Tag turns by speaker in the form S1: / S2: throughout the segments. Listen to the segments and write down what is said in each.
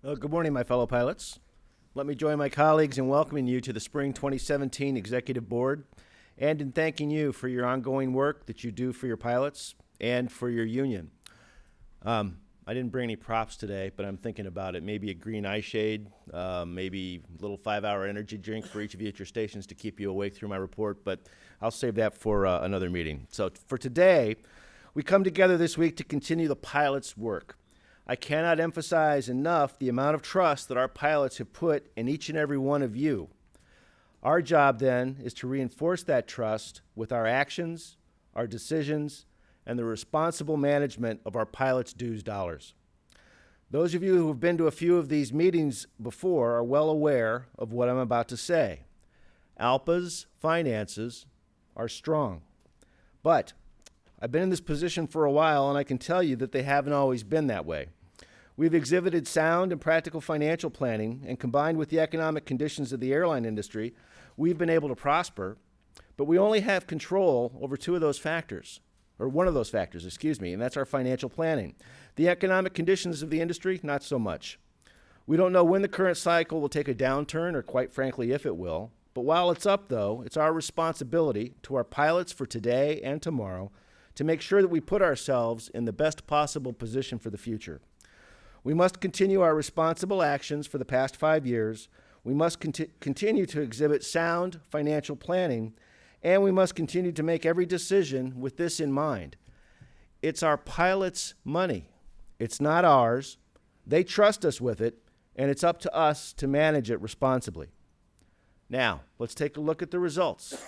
S1: Good morning, my fellow pilots. Let me join my colleagues in welcoming you to the Spring 2017 Executive Board and in thanking you for your ongoing work that you do for your pilots and for your union. I didn't bring any props today, but I'm thinking about it. Maybe a green eye shade, maybe a little 5-hour energy drink for each of you at your stations to keep you awake through my report, but I'll save that for another meeting. So for today, we come together this week to continue the pilots' work. I cannot emphasize enough the amount of trust that our pilots have put in each and every one of you. Our job then is to reinforce that trust with our actions, our decisions, and the responsible management of our pilots' dues dollars. Those of you who have been to a few of these meetings before are well aware of what I'm about to say. ALPA's finances are strong, but I've been in this position for a while, and I can tell you that they haven't always been that way. We've exhibited sound and practical financial planning, and combined with the economic conditions of the airline industry, we've been able to prosper, but we only have control over one of those factors, and that's our financial planning. The economic conditions of the industry, not so much. We don't know when the current cycle will take a downturn, or quite frankly, if it will, but while it's up, though, it's our responsibility to our pilots for today and tomorrow to make sure that we put ourselves in the best possible position for the future. We must continue our responsible actions for the past 5 years. We must continue to exhibit sound financial planning, and we must continue to make every decision with this in mind. It's our pilots' money. It's not ours. They trust us with it, and it's up to us to manage it responsibly. Now, let's take a look at the results.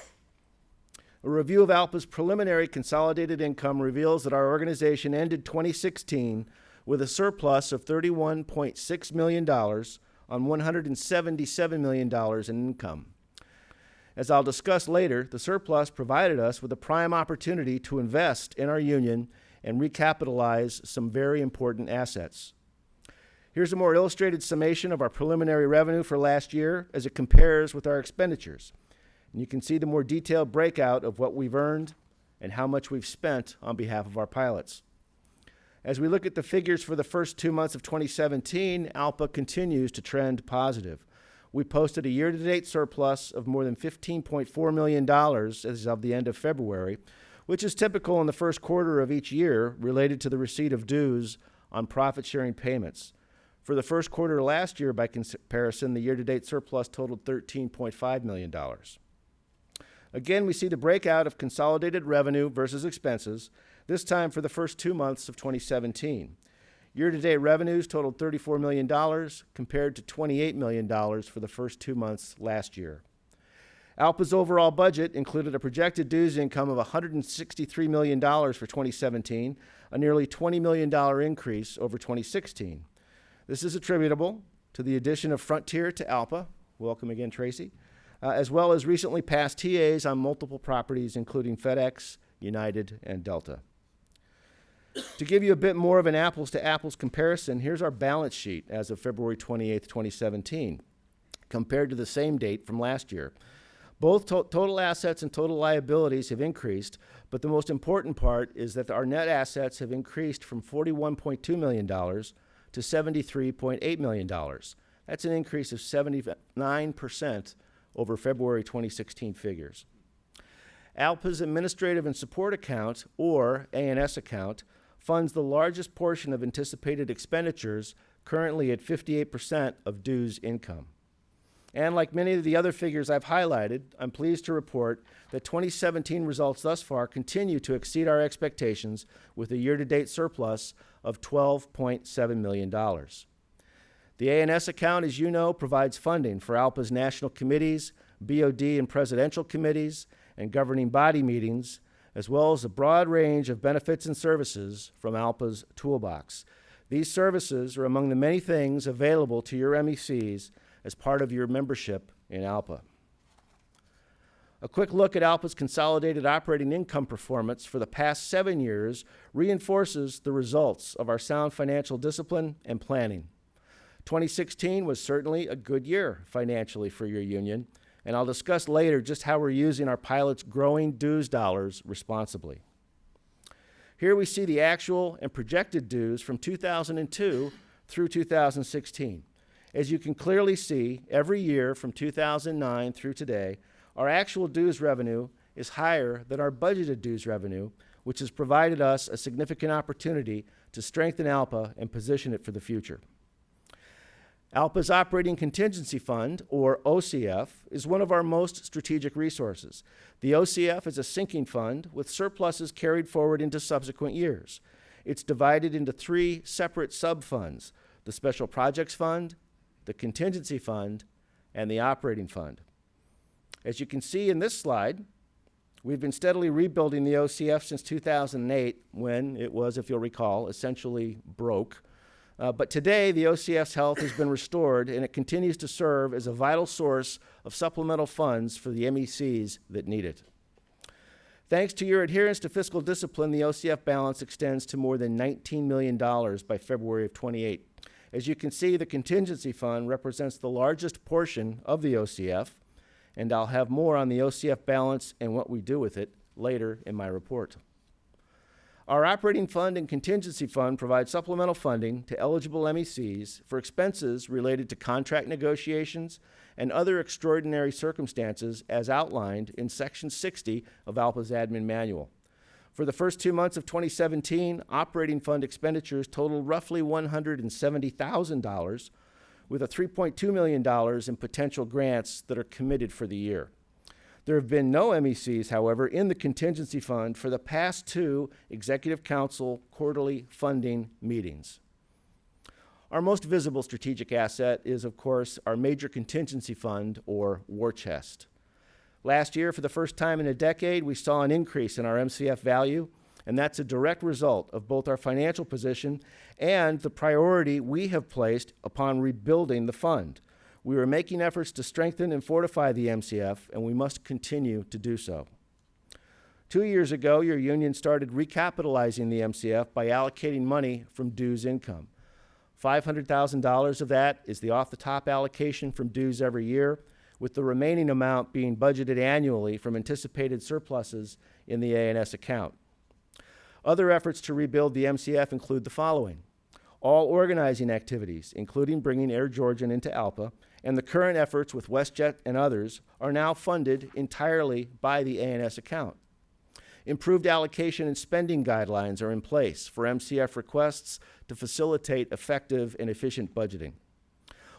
S1: A review of ALPA's preliminary consolidated income reveals that our organization ended 2016 with a surplus of $31.6 million on $177 million in income. As I'll discuss later, the surplus provided us with a prime opportunity to invest in our union and recapitalize some very important assets. Here's a more illustrated summation of our preliminary revenue for last year as it compares with our expenditures. And you can see the more detailed breakout of what we've earned and how much we've spent on behalf of our pilots. As we look at the figures for the first 2 months of 2017, ALPA continues to trend positive. We posted a year-to-date surplus of more than $15.4 million as of the end of February, which is typical in the first quarter of each year related to the receipt of dues on profit-sharing payments. For the first quarter last year, by comparison, the year-to-date surplus totaled $13.5 million. Again, we see the breakout of consolidated revenue versus expenses, this time for the first 2 months of 2017. Year-to-date revenues totaled $34 million compared to $28 million for the first 2 months last year. ALPA's overall budget included a projected dues income of $163 million for 2017, a nearly $20 million increase over 2016. This is attributable to the addition of Frontier to ALPA, welcome again, Tracy, as well as recently passed TAs on multiple properties, including FedEx, United, and Delta. To give you a bit more of an apples-to-apples comparison, here's our balance sheet as of February 28, 2017, compared to the same date from last year. Both total assets and total liabilities have increased, but the most important part is that our net assets have increased from $41.2 million to $73.8 million. That's an increase of 79% over February 2016 figures. ALPA's Administrative and Support Account, or A&S account, funds the largest portion of anticipated expenditures, currently at 58% of dues income. And like many of the other figures I've highlighted, I'm pleased to report that 2017 results thus far continue to exceed our expectations with a year-to-date surplus of $12.7 million. The A&S account, as you know, provides funding for ALPA's national committees, BOD and presidential committees, and governing body meetings, as well as a broad range of benefits and services from ALPA's toolbox. These services are among the many things available to your MECs as part of your membership in ALPA. A quick look at ALPA's consolidated operating income performance for the past 7 years reinforces the results of our sound financial discipline and planning. 2016 was certainly a good year financially for your union, and I'll discuss later just how we're using our pilots' growing dues dollars responsibly. Here we see the actual and projected dues from 2002 through 2016. As you can clearly see, every year from 2009 through today, our actual dues revenue is higher than our budgeted dues revenue, which has provided us a significant opportunity to strengthen ALPA and position it for the future. ALPA's Operating Contingency Fund, or OCF, is one of our most strategic resources. The OCF is a sinking fund with surpluses carried forward into subsequent years. It's divided into three separate sub-funds: the Special Projects Fund, the Contingency Fund, and the Operating Fund. As you can see in this slide, we've been steadily rebuilding the OCF since 2008, when it was, if you'll recall, essentially broke. But today, the OCF's health has been restored, and it continues to serve as a vital source of supplemental funds for the MECs that need it. Thanks to your adherence to fiscal discipline, the OCF balance extends to more than $19 million by February of 28. As you can see, the Contingency Fund represents the largest portion of the OCF, and I'll have more on the OCF balance and what we do with it later in my report. Our Operating Fund and Contingency Fund provide supplemental funding to eligible MECs for expenses related to contract negotiations and other extraordinary circumstances as outlined in Section 60 of ALPA's Admin Manual. For the first 2 months of 2017, Operating Fund expenditures totaled roughly $170,000, with a $3.2 million in potential grants that are committed for the year. There have been no MECs, however, in the Contingency Fund for the past 2 Executive Council quarterly funding meetings. Our most visible strategic asset is, of course, our major contingency fund, or war chest. Last year, for the first time in a decade, we saw an increase in our MCF value, and that's a direct result of both our financial position and the priority we have placed upon rebuilding the fund. We are making efforts to strengthen and fortify the MCF, and we must continue to do so. 2 years ago, your union started recapitalizing the MCF by allocating money from dues income. $500,000 of that is the off-the-top allocation from dues every year, with the remaining amount being budgeted annually from anticipated surpluses in the A&S account. Other efforts to rebuild the MCF include the following: all organizing activities, including bringing Air Georgian into ALPA, and the current efforts with WestJet and others are now funded entirely by the A&S account. Improved allocation and spending guidelines are in place for MCF requests to facilitate effective and efficient budgeting.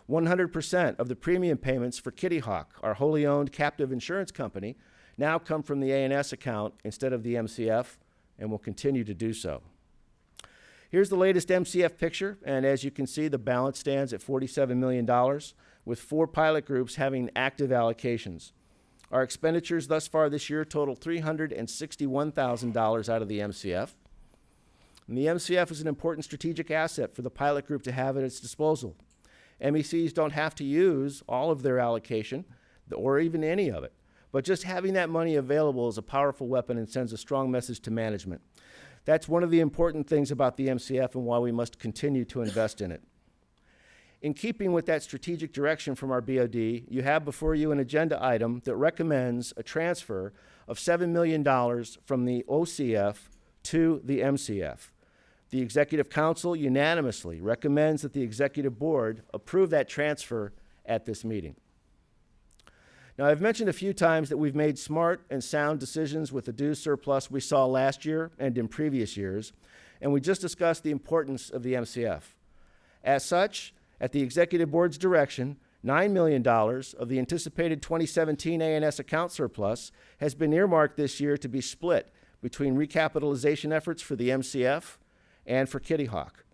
S1: 100% of the premium payments for Kitty Hawk, our wholly owned captive insurance company, now come from the A&S account instead of the MCF, and will continue to do so. Here's the latest MCF picture, and as you can see, the balance stands at $47 million, with 4 pilot groups having active allocations. Our expenditures thus far this year total $361,000 out of the MCF. And the MCF is an important strategic asset for the pilot group to have at its disposal. MECs don't have to use all of their allocation, or even any of it, but just having that money available is a powerful weapon and sends a strong message to management. That's one of the important things about the MCF and why we must continue to invest in it. In keeping with that strategic direction from our BOD, you have before you an agenda item that recommends a transfer of $7 million from the OCF to the MCF. The Executive Council unanimously recommends that the Executive Board approve that transfer at this meeting. Now, I've mentioned a few times that we've made smart and sound decisions with the dues surplus we saw last year and in previous years, and we just discussed the importance of the MCF. As such, at the Executive Board's direction, $9 million of the anticipated 2017 A&S account surplus has been earmarked this year to be split between recapitalization efforts for the MCF and for Kitty Hawk.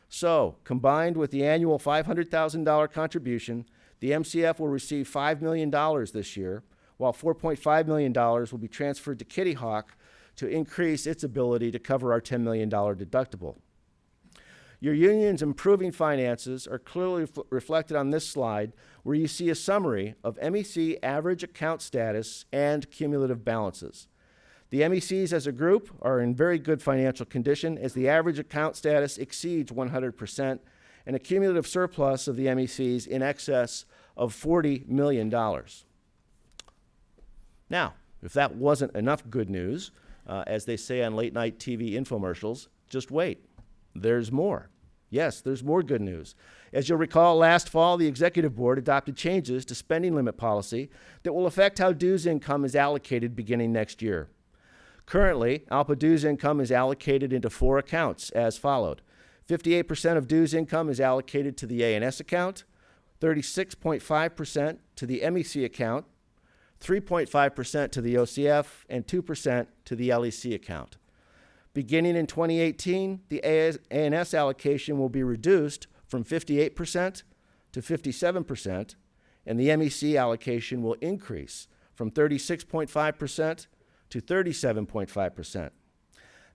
S1: So, combined with the annual $500,000 contribution, the MCF will receive $5 million this year, while $4.5 million will be transferred to Kitty Hawk to increase its ability to cover our $10 million deductible. Your union's improving finances are clearly reflected on this slide, where you see a summary of MEC average account status and cumulative balances. The MECs as a group are in very good financial condition, as the average account status exceeds 100%, and a cumulative surplus of the MECs in excess of $40 million. Now, if that wasn't enough good news, as they say on late-night TV infomercials, just wait. There's more. Yes, there's more good news. As you'll recall, last fall, the Executive Board adopted changes to spending limit policy that will affect how dues income is allocated beginning next year. Currently, ALPA dues income is allocated into 4 accounts as followed. 58% of dues income is allocated to the A&S account, 36.5% to the MEC account, 3.5% to the OCF, and 2% to the LEC account. Beginning in 2018, the A&S allocation will be reduced from 58% to 57%, and the MEC allocation will increase from 36.5% to 37.5%.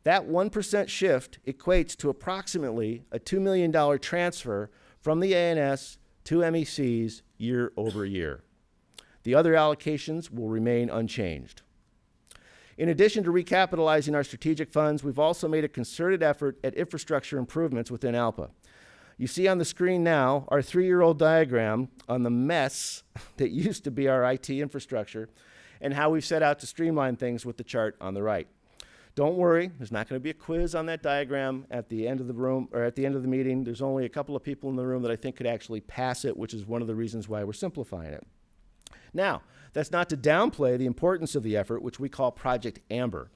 S1: That 1% shift equates to approximately a $2 million transfer from the A&S to MECs year over year. The other allocations will remain unchanged. In addition to recapitalizing our strategic funds, we've also made a concerted effort at infrastructure improvements within ALPA. You see on the screen now our 3-year-old diagram on the mess that used to be our IT infrastructure and how we've set out to streamline things with the chart on the right. Don't worry, there's not going to be a quiz on that diagram at the end of the room or at the end of the meeting. There's only a couple of people in the room that I think could actually pass it, which is one of the reasons why we're simplifying it. Now, that's not to downplay the importance of the effort, which we call Project Amber.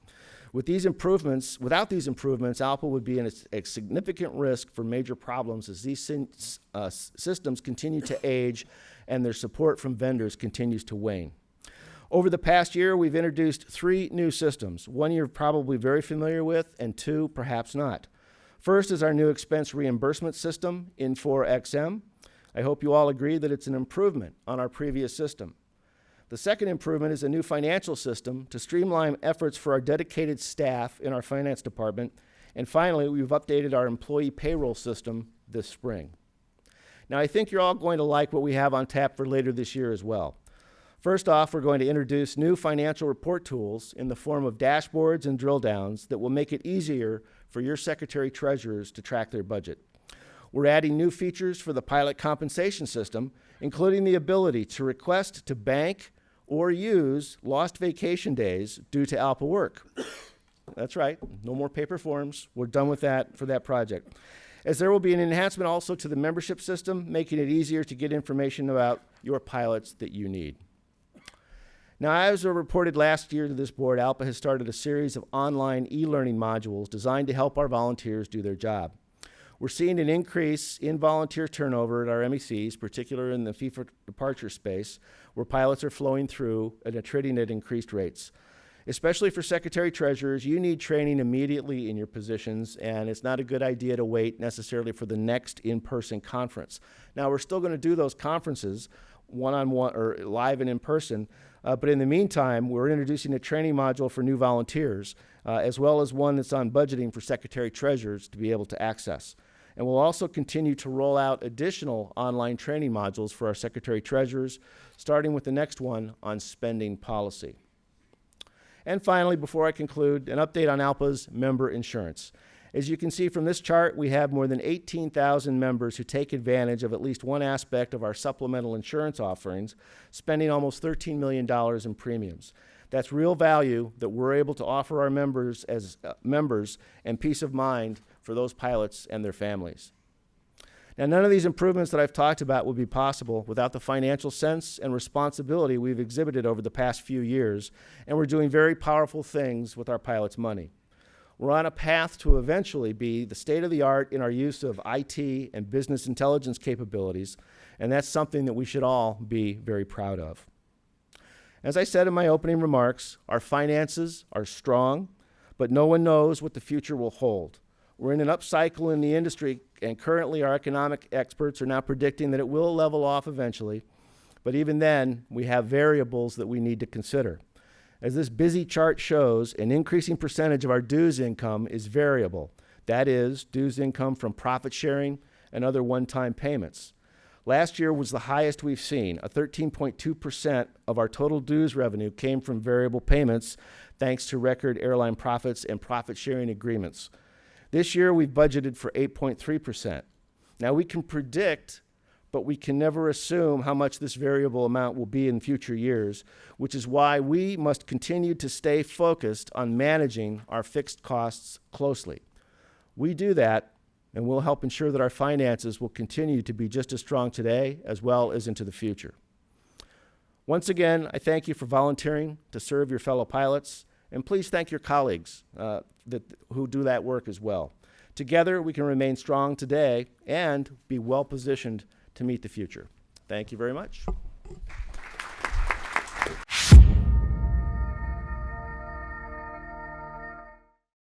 S1: Without these improvements, ALPA would be in a significant risk for major problems as these systems continue to age and their support from vendors continues to wane. Over the past year, we've introduced 3 new systems. 1 you're probably very familiar with, and 2 perhaps not. First is our new expense reimbursement system, Infor-XM. I hope you all agree that it's an improvement on our previous system. The second improvement is a new financial system to streamline efforts for our dedicated staff in our finance department. And finally, we've updated our employee payroll system this spring. Now, I think you're all going to like what we have on tap for later this year as well. First off, we're going to introduce new financial report tools in the form of dashboards and drill downs that will make it easier for your secretary-treasurers to track their budget. We're adding new features for the pilot compensation system, including the ability to request to bank or use lost vacation days due to ALPA work. That's right, no more paper forms. We're done with that for that project. As there will be an enhancement also to the membership system, making it easier to get information about your pilots that you need. Now, as I reported last year to this board, ALPA has started a series of online e-learning modules designed to help our volunteers do their job. We're seeing an increase in volunteer turnover at our MECs, particularly in the fee for departure space, where pilots are flowing through and attriting at increased rates. Especially for secretary-treasurers, you need training immediately in your positions, and it's not a good idea to wait necessarily for the next in-person conference. Now, we're still going to do those conferences one-on-one or live and in person, but in the meantime, we're introducing a training module for new volunteers, as well as one that's on budgeting for secretary-treasurers to be able to access. And we'll also continue to roll out additional online training modules for our secretary-treasurers, starting with the next one on spending policy. And finally, before I conclude, an update on ALPA's member insurance. As you can see from this chart, we have more than 18,000 members who take advantage of at least one aspect of our supplemental insurance offerings, spending almost $13 million in premiums. That's real value that we're able to offer our members as members and peace of mind for those pilots and their families. Now, none of these improvements that I've talked about would be possible without the financial sense and responsibility we've exhibited over the past few years, and we're doing very powerful things with our pilots' money. We're on a path to eventually be the state-of-the-art in our use of IT and business intelligence capabilities, and that's something that we should all be very proud of. As I said in my opening remarks, our finances are strong, but no one knows what the future will hold. We're in an upcycle in the industry, and currently our economic experts are now predicting that it will level off eventually, but even then, we have variables that we need to consider. As this busy chart shows, an increasing percentage of our dues income is variable. That is, dues income from profit sharing and other one-time payments. Last year was the highest we've seen. 13.2% of our total dues revenue came from variable payments, thanks to record airline profits and profit-sharing agreements. This year, we've budgeted for 8.3%. Now, we can predict, but we can never assume how much this variable amount will be in future years, which is why we must continue to stay focused on managing our fixed costs closely. We do that and we'll help ensure that our finances will continue to be just as strong today as well as into the future. Once again, I thank you for volunteering to serve your fellow pilots, and please thank your colleagues who do that work as well. Together, we can remain strong today and be well positioned to meet the future. Thank you very much.